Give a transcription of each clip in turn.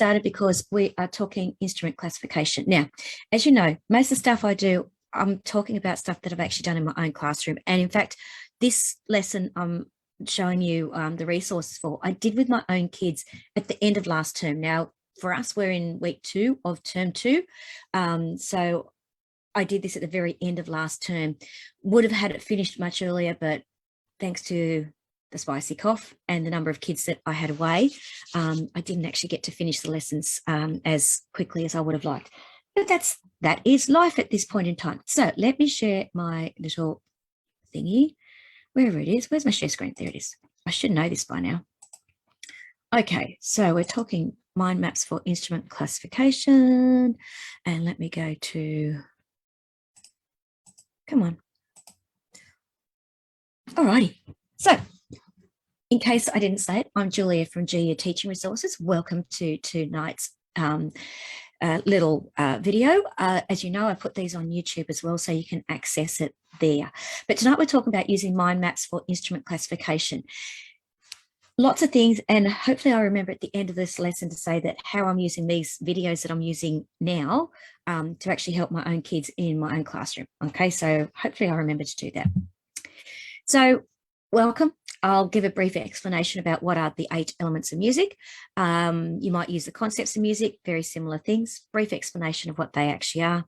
started because we are talking instrument classification. Now, as you know, most of the stuff I do, I'm talking about stuff that I've actually done in my own classroom. And in fact, this lesson I'm showing you the resources for, I did with my own kids at the end of last term. Now, for us, we're in week 2 of term 2. So I did this at the very end of last term. Would have had it finished much earlier, but thanks to the spicy cough and the number of kids that I had away, I didn't actually get to finish the lessons as quickly as I would have liked. But that is life at this point in time. So let me share my little thingy, wherever it is. Where's my share screen? There it is. I should know this by now. Okay, so we're talking mind maps for instrument classification. And let me go to, come on. All righty. So in case I didn't say it, I'm Jooya from Jooya Teaching Resources. Welcome to tonight's little video. As you know, I put these on YouTube as well, so you can access it there. But tonight we're talking about using mind maps for instrument classification. Lots of things, and hopefully I remember at the end of this lesson to say that how I'm using these videos that I'm using now to actually help my own kids in my own classroom. Okay, so hopefully I remember to do that. So welcome. I'll give a brief explanation about what are the 8 elements of music. You might use the concepts of music, very similar things, brief explanation of what they actually are.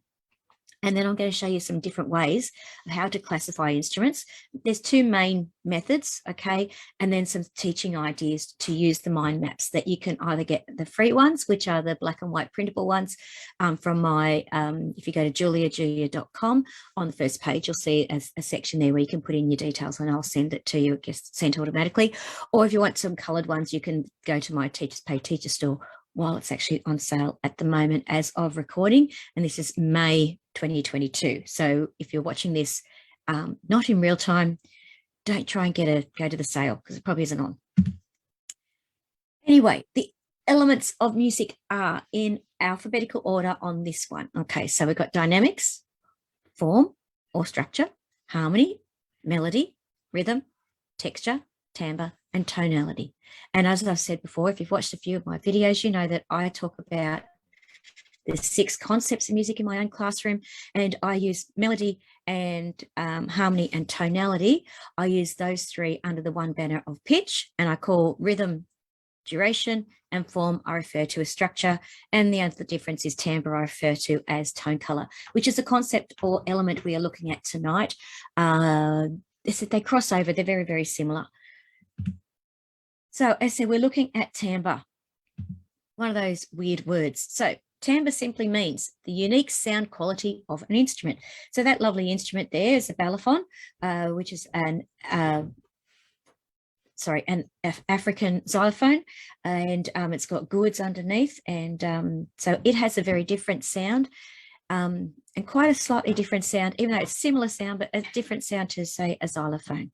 And then I'm going to show you some different ways of how to classify instruments. There's 2 main methods, okay? And then some teaching ideas to use the mind maps that you can either get the free ones, which are the black and white printable ones from my, if you go to jooya.com, on the first page, you'll see a section there where you can put in your details and I'll send it to you. It gets sent automatically. Or if you want some colored ones, you can go to my Teachers Pay Teacher store while it's actually on sale at the moment as of recording. And this is May 2022. So if you're watching this not in real time, don't try and go to the sale because it probably isn't on. Anyway, the elements of music are in alphabetical order on this one. Okay, so we've got dynamics, form or structure, harmony, melody, rhythm, texture, timbre, and tonality. And as I've said before, if you've watched a few of my videos, you know that I talk about the 6 concepts of music in my own classroom, and I use melody and harmony and tonality. I use those 3 under the one banner of pitch, and I call rhythm duration, and form I refer to as structure, and the other difference is timbre I refer to as tone color, which is a concept or element we are looking at tonight. They cross over, they're very, very similar. So as I said, we're looking at timbre, one of those weird words. So timbre simply means the unique sound quality of an instrument. So that lovely instrument there is a balafon, which is an African xylophone, and it's got gourds underneath, and so it has a very different sound, and quite a slightly different sound, even though it's similar sound, but a different sound to, say, a xylophone.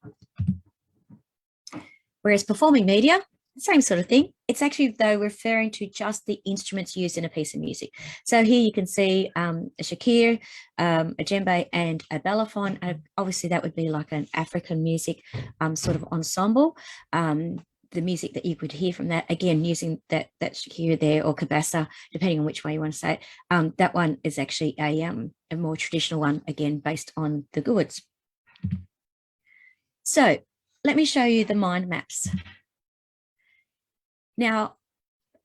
Whereas performing media, same sort of thing. It's actually, though, referring to just the instruments used in a piece of music. So here you can see a shakir, a djembe, and a balafon. Obviously, that would be like an African music sort of ensemble. The music that you would hear from that, again, using that shakir there, or kabasa, depending on which way you want to say it. That one is actually a more traditional one, again, based on the gourds. So let me show you the mind maps. Now,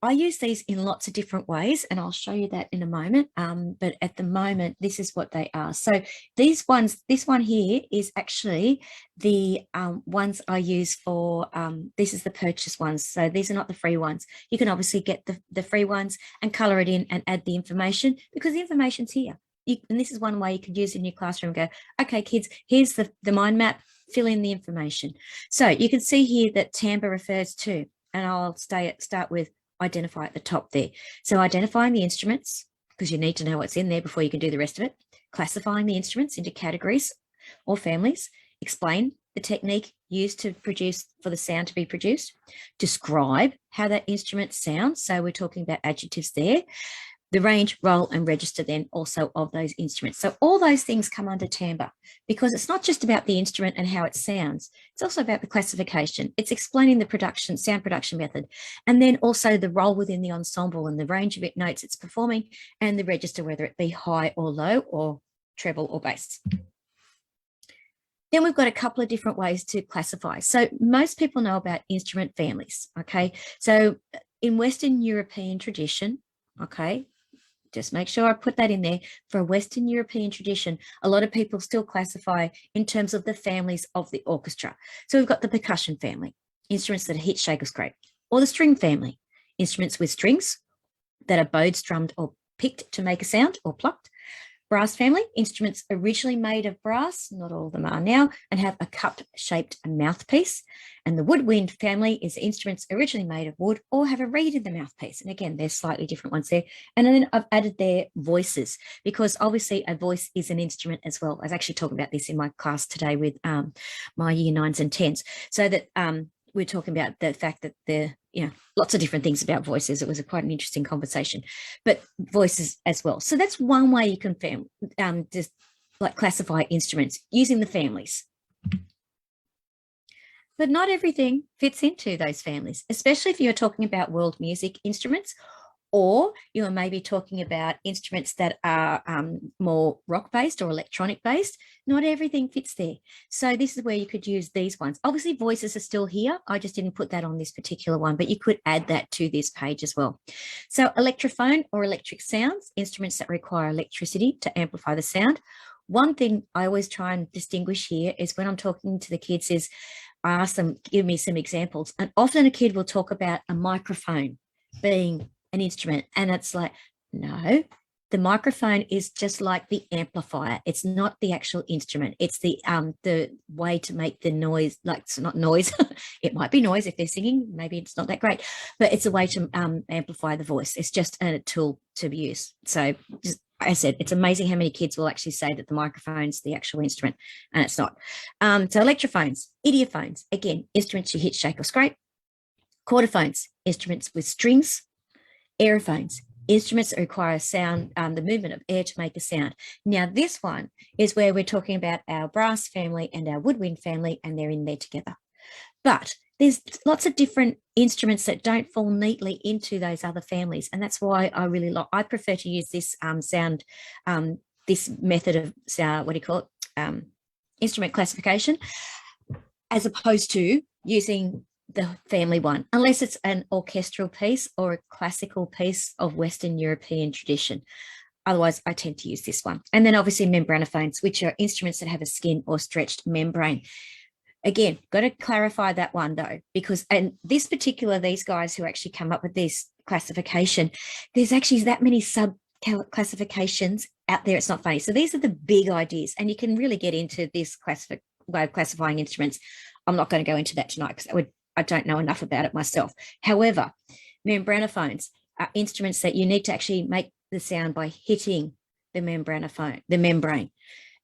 I use these in lots of different ways, and I'll show you that in a moment. But at the moment, this is what they are. So these ones, this one here is actually the ones I use for, this is the purchase ones. So these are not the free ones. You can obviously get the free ones and color it in and add the information because the information's here. And this is one way you could use it in your classroom and go, okay, kids, here's the mind map, fill in the information. So you can see here that timbre refers to, and I'll start with identify at the top there. So identifying the instruments, because you need to know what's in there before you can do the rest of it. Classifying the instruments into categories or families. Explain the technique used to produce, for the sound to be produced. Describe how that instrument sounds. So we're talking about adjectives there. the range, roll, and register then also of those instruments. So all those things come under timbre because it's not just about the instrument and how it sounds. It's also about the classification. It's explaining the production, sound production method, and then also the role within the ensemble and the range of notes it's performing and the register, whether it be high or low or treble or bass. Then we've got a couple of different ways to classify. So most people know about instrument families, okay? So in Western European tradition, okay, just make sure I put that in there. For a Western European tradition, a lot of people still classify in terms of the families of the orchestra. So we've got the percussion family, instruments that are hit, shake, or scrape, or the string family, instruments with strings that are bowed, strummed, or picked to make a sound or plucked. Brass family, instruments originally made of brass, not all of them are now, and have a cup-shaped mouthpiece. And the woodwind family is instruments originally made of wood or have a reed in the mouthpiece. And again, there's slightly different ones there. And then I've added their voices because obviously a voice is an instrument as well. I was actually talking about this in my class today with my year 9s and 10s. So that we're talking about the fact that there, lots of different things about voices. It was quite an interesting conversation, but voices as well. So that's one way you can just like classify instruments using the families. But not everything fits into those families, especially if you're talking about world music instruments, or you are maybe talking about instruments that are more rock-based or electronic-based. Not everything fits there. So this is where you could use these ones. Obviously, voices are still here. I just didn't put that on this particular one, but you could add that to this page as well. So electrophone or electric sounds, instruments that require electricity to amplify the sound. One thing I always try and distinguish here is when I'm talking to the kids is I ask them, give me some examples. And often a kid will talk about a microphone being an instrument, and it's like, no, the microphone is just like the amplifier. It's not the actual instrument. It's the way to make the noise. Like, it's not noise. It might be noise if they're singing. Maybe it's not that great, but it's a way to amplify the voice. It's just a tool to be used. So just, I said, it's amazing how many kids will actually say that the microphone's the actual instrument, and it's not. So electrophones, idiophones, again, instruments you hit, shake, or scrape. Quarterphones, instruments with strings. Aerophones, instruments that require sound, the movement of air to make a sound. Now, this one is where we're talking about our brass family and our woodwind family, and they're in there together. But there's lots of different instruments that don't fall neatly into those other families, and that's why I prefer to use this this method of instrument classification, as opposed to using the family one, unless it's an orchestral piece or a classical piece of Western European tradition. Otherwise, I tend to use this one. And then obviously membranophones, which are instruments that have a skin or stretched membrane. Again, got to clarify that one though, because these guys who actually come up with this classification, there's actually that many sub classifications out there. It's not funny. So these are the big ideas, and you can really get into this way of classifying instruments. I'm not going to go into that tonight because I don't know enough about it myself. However, membranophones are instruments that you need to actually make the sound by hitting the membrane,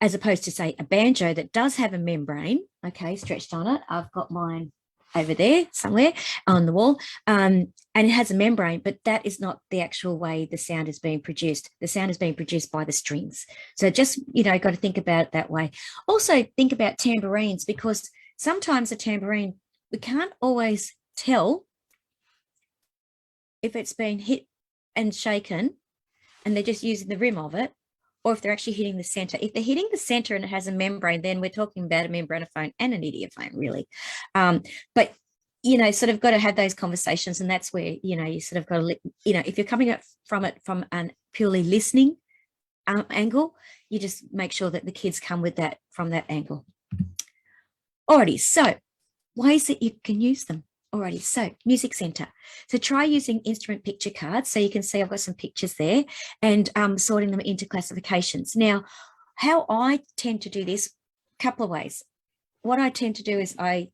as opposed to, say, a banjo that does have a membrane, okay, stretched on it. I've got mine over there somewhere on the wall, and it has a membrane, but that is not the actual way the sound is being produced. The sound is being produced by the strings. So just, got to think about it that way. Also think about tambourines, because sometimes a tambourine, we can't always tell if it's been hit and shaken and they're just using the rim of it, or if they're actually hitting the center. If they're hitting the center and it has a membrane, then we're talking about a membranophone and an idiophone, really. But, sort of got to have those conversations, and that's where, you sort of got to, if you're coming at from it from an purely listening angle, you just make sure that the kids come with that from that angle. Alrighty, so ways that you can use them. Alrighty, so music center. So try using instrument picture cards. So you can see I've got some pictures there, and sorting them into classifications. Now, how I tend to do this, a couple of ways. What I tend to do is I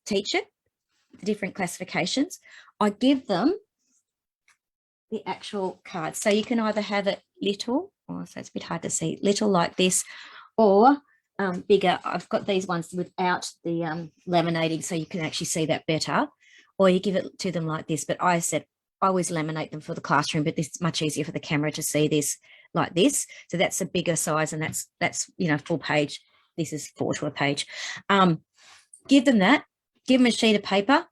teach it, the different classifications. I give them the actual cards. So you can either have it little, so it's a bit hard to see, little like this, or bigger. I've got these ones without the laminating, so you can actually see that better, or you give it to them like this. But I said I always laminate them for the classroom, but this is much easier for the camera to see this like this. So that's a bigger size, and that's full page. This is 4 to a page. Give them that. Give them a sheet of paper.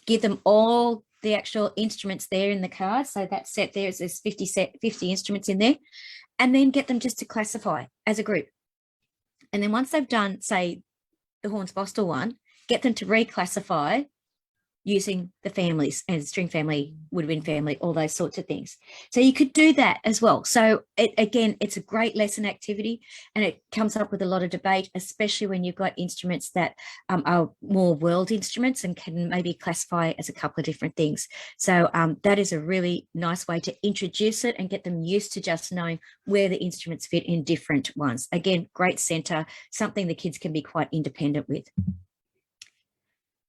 Give them all the actual instruments there in the card. So that set there's 50 instruments in there, and then get them just to classify as a group. And then once they've done, say, the Horns-Bostel one, get them to reclassify using the families and string family, woodwind family, all those sorts of things. So you could do that as well. So again, it's a great lesson activity, and it comes up with a lot of debate, especially when you've got instruments that are more world instruments and can maybe classify as a couple of different things. So that is a really nice way to introduce it and get them used to just knowing where the instruments fit in different ones. Again, great center, something the kids can be quite independent with.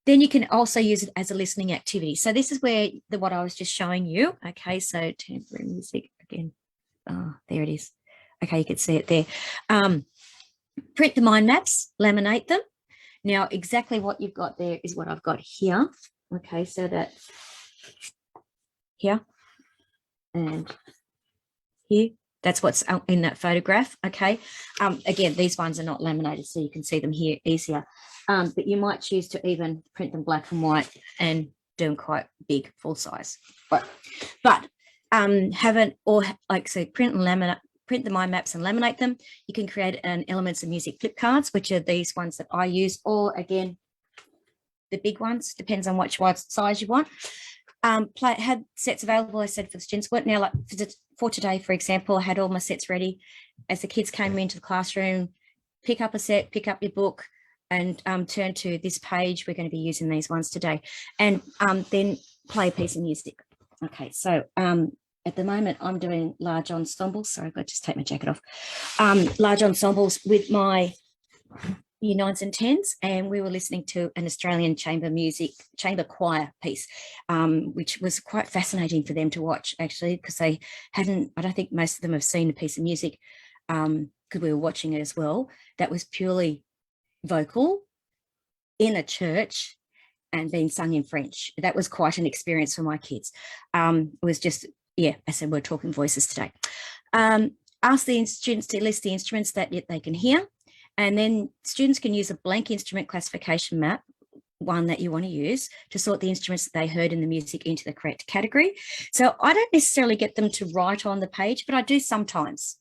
Then you can also use it as a listening activity. So this is where what I was just showing you. Okay, so timbre music again. Oh, there it is. Okay, you can see it there. Print the mind maps, laminate them. Now, exactly what you've got there is what I've got here. Okay, so that here and here. That's what's in that photograph. Okay. Again, these ones are not laminated, so you can see them here easier. But you might choose to even print them black and white and do them quite big, full size. But print the mind maps and laminate them. You can create an elements of music flip cards, which are these ones that I use, or again, the big ones, depends on which size you want. Had sets available, I said, for the students. What now, like for today, for example, I had all my sets ready. As the kids came into the classroom, pick up a set, pick up your book, and turn to this page. We're going to be using these ones today, and then play a piece of music. Okay, so at the moment I'm doing large ensembles. Sorry, I've got to just take my jacket off. Large ensembles with my Year 9s and 10s, and we were listening to an Australian chamber choir piece, which was quite fascinating for them to watch, actually, because they hadn't, I don't think most of them have seen a piece of music, because we were watching it as well, that was purely vocal in a church and being sung in French. That was quite an experience for my kids. It was just, yeah, I said we're talking voices today. Ask the students to list the instruments that they can hear. And then students can use a blank instrument classification map, one that you want to use, to sort the instruments that they heard in the music into the correct category. So I don't necessarily get them to write on the page, but I do sometimes.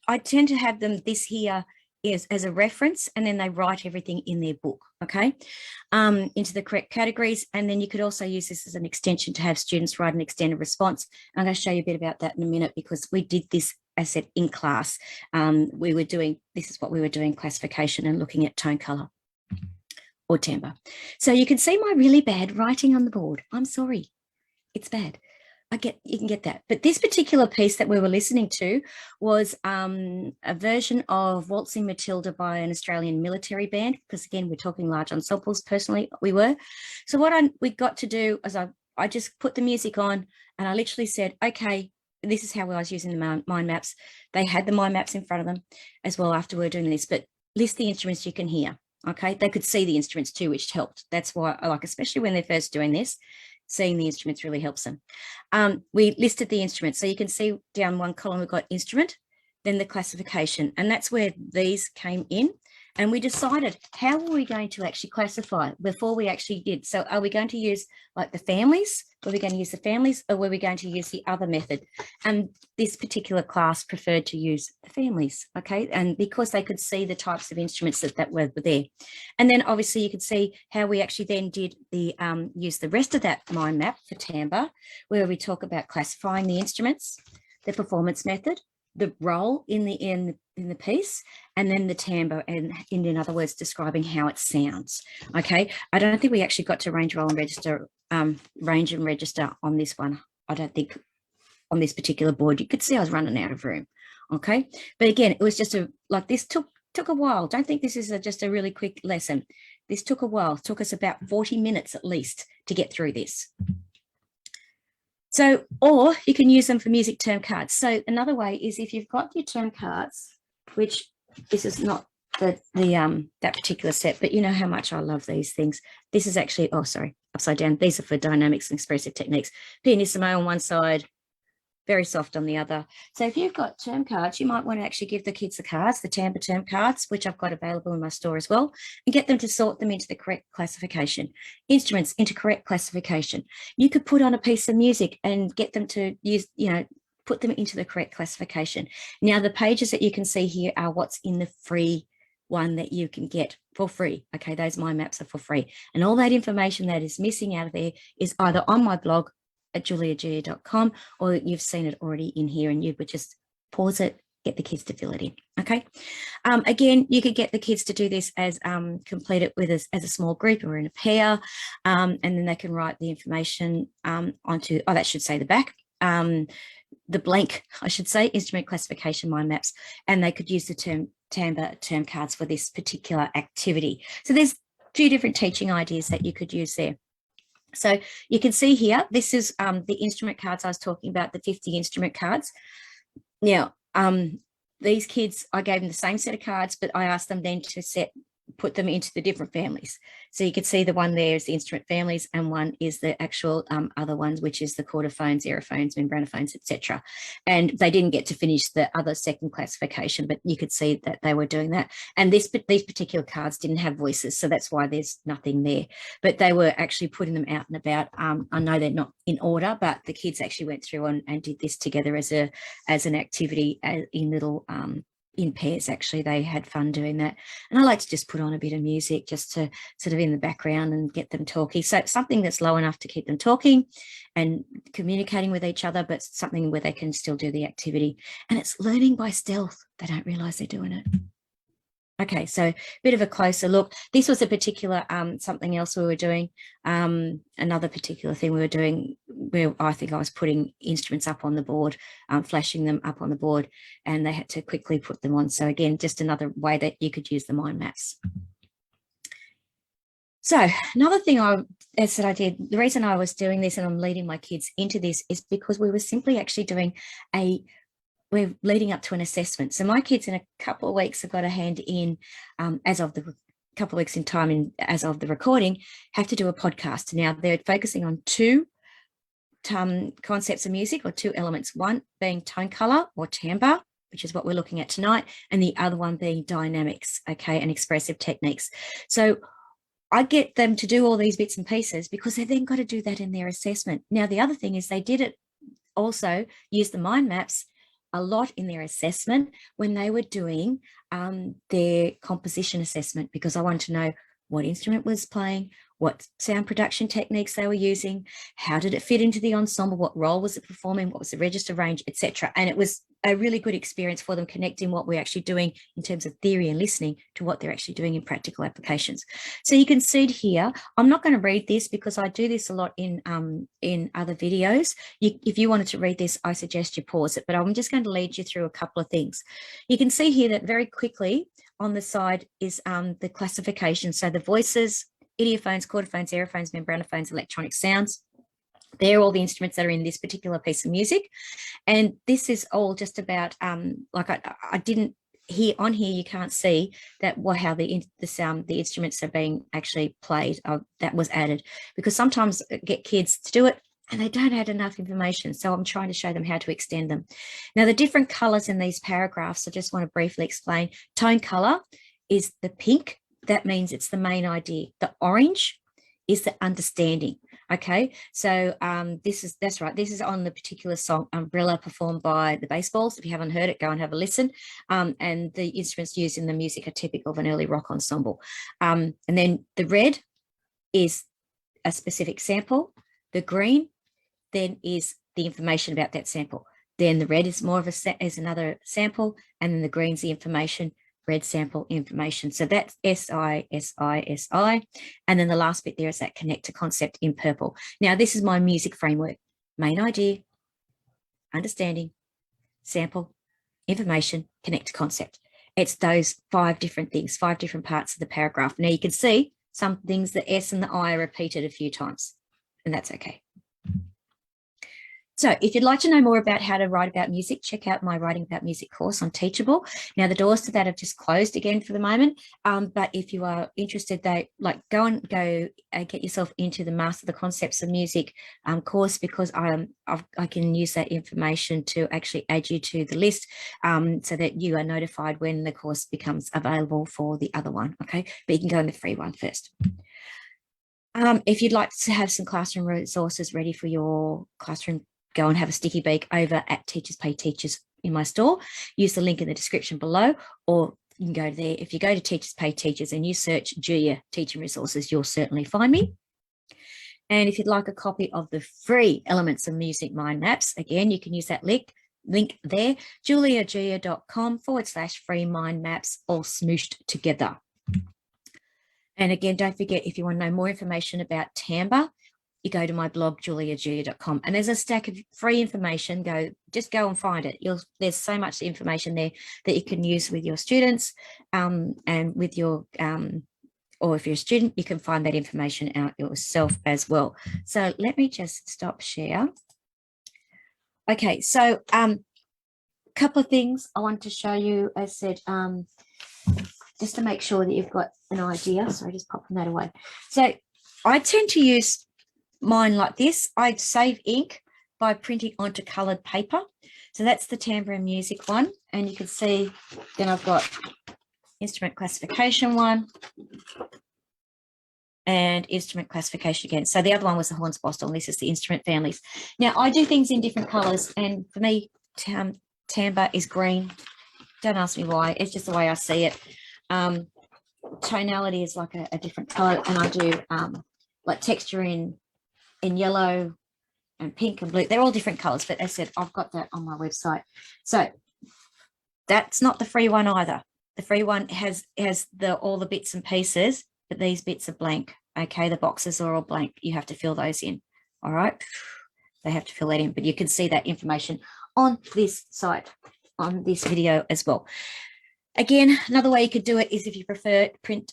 I tend to have them this here as a reference, and then they write everything in their book, okay, into the correct categories. And then you could also use this as an extension to have students write an extended response. I'm going to show you a bit about that in a minute, because we did this, as I said, in class. This is what we were doing, classification and looking at tone color or timbre. So you can see my really bad writing on the board. I'm sorry, it's bad. You can get that. But this particular piece that we were listening to was a version of Waltzing Matilda by an Australian military band, because again, we're talking large ensembles. Personally, we were. So what we got to do is I just put the music on, and I literally said, okay, this is how I was using the mind maps. They had the mind maps in front of them as well after we were doing this, but list the instruments you can hear. Okay, they could see the instruments too, which helped. That's why I like, especially when they're first doing this, seeing the instruments really helps them. We listed the instruments. So you can see down one column, we've got instrument, then the classification. And that's where these came in. And we decided, how are we going to actually classify before we actually did? So are we going to use like the families? Were we going to use the families, or were we going to use the other method? And this particular class preferred to use the families, okay? And because they could see the types of instruments that were there. And then obviously you could see how we actually then did the use the rest of that mind map for timbre, where we talk about classifying the instruments, the performance method, the role in the piece, and then the timbre, and in other words, describing how it sounds. Okay, I don't think we actually got to range, roll, and register, range and register on this one. I don't think on this particular board. You could see I was running out of room. Okay, but again, it was just this took a while. Don't think this is just a really quick lesson. This took a while. It took us about 40 minutes at least to get through this. So, or you can use them for music term cards. So another way is if you've got your term cards, which this is not that particular set, but you know how much I love these things. This is actually, oh, sorry, upside down. These are for dynamics and expressive techniques. Pianissimo on one side, very soft on the other. So if you've got term cards, you might want to actually give the kids the cards, the timbre term cards, which I've got available in my store as well, and get them to sort them into the correct classification. Instruments into correct classification. You could put on a piece of music and get them to use, put them into the correct classification. Now, the pages that you can see here are what's in the free one that you can get for free. Okay, those mind maps are for free. And all that information that is missing out of there is either on my blog at juliajooya.com, or you've seen it already in here and you would just pause it, get the kids to fill it in. Okay. Again, you could get the kids to do this as complete it with as a small group or in a pair, and then they can write the information onto, that should say the back, the blank, I should say, instrument classification mind maps, and they could use the timbre term cards for this particular activity. So there's a few different teaching ideas that you could use there. So you can see here, this is the instrument cards I was talking about, the 50 instrument cards. Now, these kids, I gave them the same set of cards, but I asked them then to put them into the different families. So you can see the one there is the instrument families, and one is the actual other ones, which is the chordophones, aerophones, membranophones, etc. And they didn't get to finish the other second classification, but you could see that they were doing that. And these particular cards didn't have voices, so that's why there's nothing there. But they were actually putting them out and about. I know they're not in order, but the kids actually went through and did this together as an activity in little in pairs. Actually, they had fun doing that. And I like to just put on a bit of music just to sort of in the background and get them talking. So something that's low enough to keep them talking and communicating with each other, but something where they can still do the activity. And it's learning by stealth. They don't realize they're doing it. Okay, so a bit of a closer look. This was a particular something else we were doing. Another particular thing we were doing where I think I was putting instruments up on the board, flashing them up on the board, and they had to quickly put them on. So again, just another way that you could use the mind maps. So another thing I did, the reason I was doing this and I'm leading my kids into this is because we were simply actually doing we're leading up to an assessment. So my kids in a couple of weeks have got to hand in, as of the couple of weeks in time, as of the recording, have to do a podcast. Now they're focusing on two concepts of music, or two elements, one being tone color or timbre, which is what we're looking at tonight, and the other one being dynamics, okay, and expressive techniques. So I get them to do all these bits and pieces because they've then got to do that in their assessment. Now, the other thing is they did it also, use the mind maps a lot in their assessment when they were doing their composition assessment, because I wanted to know what instrument was playing, what sound production techniques they were using, how did it fit into the ensemble, what role was it performing, what was the register range, etc. And it was a really good experience for them, connecting what we're actually doing in terms of theory and listening to what they're actually doing in practical applications. So you can see here, I'm not going to read this because I do this a lot in other videos. If you wanted to read this, I suggest you pause it, but I'm just going to lead you through a couple of things. You can see here that very quickly on the side is the classification. So the voices, idiophones, chordophones, aerophones, membranophones, electronic sounds. They're all the instruments that are in this particular piece of music. And this is all just about, like I didn't, here you can't see that how the instruments are being actually played. That was added because sometimes I get kids to do it and they don't add enough information. So I'm trying to show them how to extend them. Now, the different colors in these paragraphs, I just want to briefly explain. Tone color is the pink. That means it's the main idea. The orange is the understanding. Okay, so that's right. This is on the particular song Umbrella, performed by the Baseballs. If you haven't heard it, go and have a listen. And the instruments used in the music are typical of an early rock ensemble. And then the red is a specific sample. The green then is the information about that sample. Then the red is more of is another sample, and then the green's the information. Red sample information. So that's SI, SI, SI. And then the last bit there is that connect to concept in purple. Now, this is my music framework. Main idea, understanding, sample, information, connect to concept. It's those 5 different things, 5 different parts of the paragraph. Now, you can see some things, the S and the I are repeated a few times, and that's okay. So if you'd like to know more about how to write about music, check out my Writing About Music course on Teachable. Now, the doors to that have just closed again for the moment. But if you are interested, go get yourself into the Master the Concepts of Music course, because I can use that information to actually add you to the list, so that you are notified when the course becomes available for the other one. Okay, but you can go in the free one first. If you'd like to have some classroom resources ready for your classroom, go and have a sticky beak over at Teachers Pay Teachers in my store. Use the link in the description below, or you can go there. If you go to Teachers Pay Teachers and you search Jooya Teaching Resources, you'll certainly find me. And if you'd like a copy of the free Elements of Music mind maps, again, you can use that link there, juliajooya.com/free mind maps, all smooshed together. And again, don't forget, if you want to know more information about timbre, you go to my blog, juliajooya.com, and there's a stack of free information. Just go and find it. There's so much information there that you can use with your students, and with your, or if you're a student, you can find that information out yourself as well. So let me just stop share. Okay, so a couple of things I want to show you. As I said, just to make sure that you've got an idea. So just popping that away. So I tend to use mine like this. I save ink by printing onto coloured paper. So that's the timbre and music one. And you can see then I've got instrument classification one and instrument classification again. So the other one was the horns bostel, and this is the instrument families. Now I do things in different colours, and for me, timbre is green. Don't ask me why. It's just the way I see it. Tonality is like a different colour, and I do like texture in yellow and pink and blue. They're all different colors, but as I said, I've got that on my website. So that's not the free one either. The free one has all the bits and pieces, but these bits are blank. Okay, the boxes are all blank. You have to fill those in. All right, they have to fill that in, but you can see that information on this site, on this video as well. Again, another way you could do it is, if you prefer, print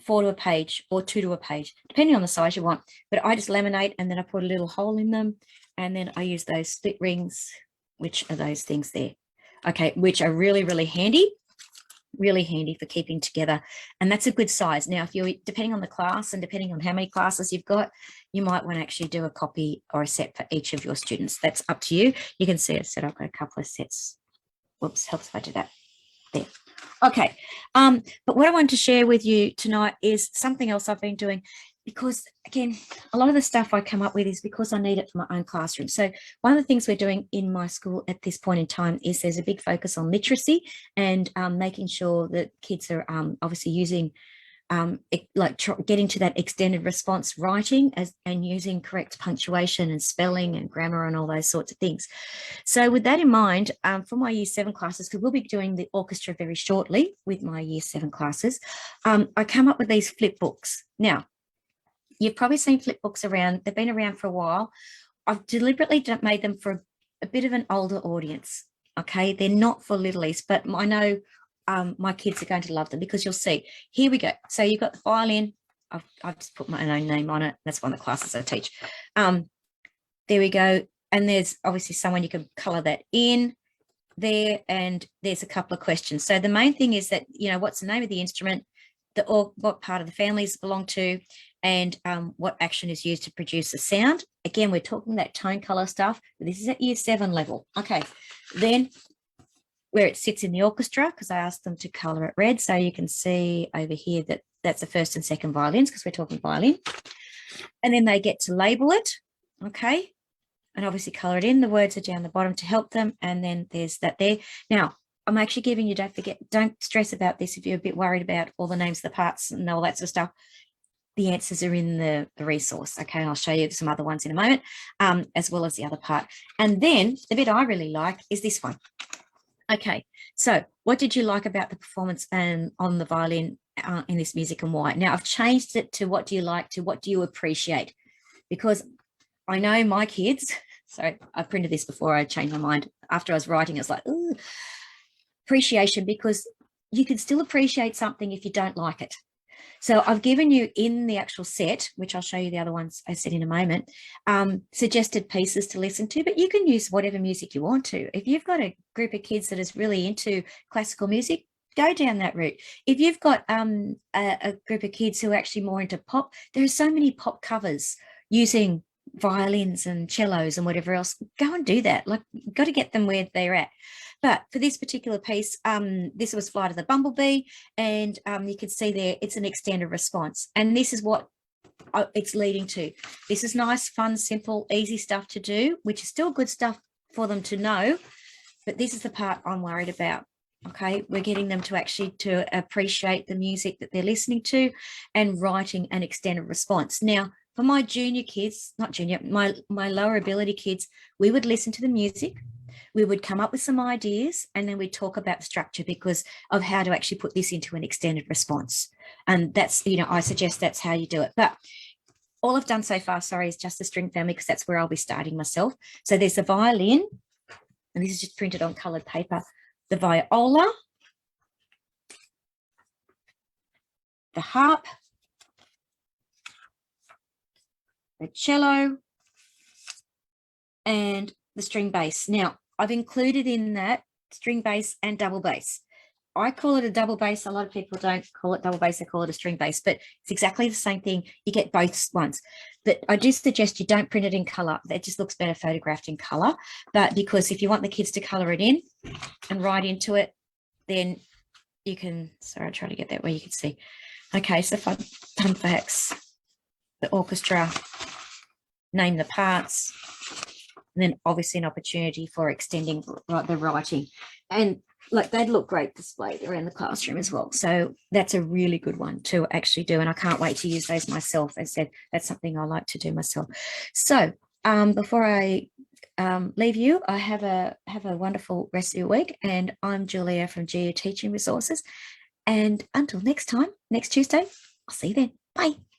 4 to a page or 2 to a page, depending on the size you want. But I just laminate, and then I put a little hole in them, and then I use those split rings, which are those things there. Okay, which are really, really handy for keeping together. And that's a good size. Now, if you're, depending on the class and depending on how many classes you've got, you might want to actually do a copy or a set for each of your students. That's up to you. You can see I've set up a couple of sets. Whoops, helps if I do that. There. Okay, but what I wanted to share with you tonight is something else I've been doing, because again, a lot of the stuff I come up with is because I need it for my own classroom. So one of the things we're doing in my school at this point in time is there's a big focus on literacy, and making sure that kids are obviously using getting to that extended response writing and using correct punctuation and spelling and grammar and all those sorts of things. So with that in mind, for my year 7 classes, because we'll be doing the orchestra very shortly with my year 7 classes, I come up with these flip books. Now, you've probably seen flip books around. They've been around for a while. I've deliberately made them for a bit of an older audience. Okay, they're not for littlies, but I know my kids are going to love them, because you'll see. Here we go. So you've got the violin. I've just put my own name on it. That's one of the classes I teach. There we go. And there's obviously someone you can colour that in there, and there's a couple of questions. So the main thing is that, what's the name of the instrument, what part of the families belong to, and what action is used to produce a sound. Again, we're talking that tone colour stuff, but this is at year 7 level. Okay, then where it sits in the orchestra, because I asked them to colour it red. So you can see over here that that's the first and second violins, because we're talking violin. And then they get to label it, okay, and obviously colour it in. The words are down the bottom to help them, and then there's that there. Now, I'm actually giving you, don't stress about this if you're a bit worried about all the names of the parts and all that sort of stuff. The answers are in the resource, okay, and I'll show you some other ones in a moment, as well as the other part. And then the bit I really like is this one. Okay, so what did you like about the performance and on the violin in this music, and why? Now, I've changed it to what do you like to what do you appreciate, because I know my kids, so I printed this before I changed my mind. After I was writing, it's like, ooh, appreciation, because you can still appreciate something if you don't like it. So I've given you in the actual set, which I'll show you the other ones I said in a moment, suggested pieces to listen to, but you can use whatever music you want to. If you've got a group of kids that is really into classical music, go down that route. If you've got a group of kids who are actually more into pop, there are so many pop covers using violins and cellos and whatever else. Go and do that. Like, you've got to get them where they're at. But for this particular piece, this was Flight of the Bumblebee, and you can see there it's an extended response. And this is what it's leading to. This is nice, fun, simple, easy stuff to do, which is still good stuff for them to know. But this is the part I'm worried about. Okay, we're getting them to actually to appreciate the music that they're listening to and writing an extended response. Now, for my junior kids, not junior, my lower ability kids, we would listen to the music. We would come up with some ideas, and then we'd talk about the structure because of how to actually put this into an extended response. And that's, I suggest that's how you do it. But all I've done so far, sorry, is just the string family, because that's where I'll be starting myself. So there's a violin, and this is just printed on colored paper. The viola, the harp, the cello, and the string bass. Now, I've included in that string bass and double bass. I call it a double bass. A lot of people don't call it double bass, they call it a string bass, but it's exactly the same thing. You get both ones. But I do suggest you don't print it in color. That just looks better photographed in color. But because if you want the kids to color it in and write into it, then you can, sorry, I'll try to get that where you can see. Okay, so fun facts, the orchestra, name the parts, and then obviously an opportunity for extending the writing. And like, they'd look great displayed around the classroom as well. So that's a really good one to actually do. And I can't wait to use those myself. As I said, that's something I like to do myself. So before I leave you, I have a wonderful rest of your week. And I'm Jooya from Jooya Teaching Resources. And until next time, next Tuesday, I'll see you then. Bye.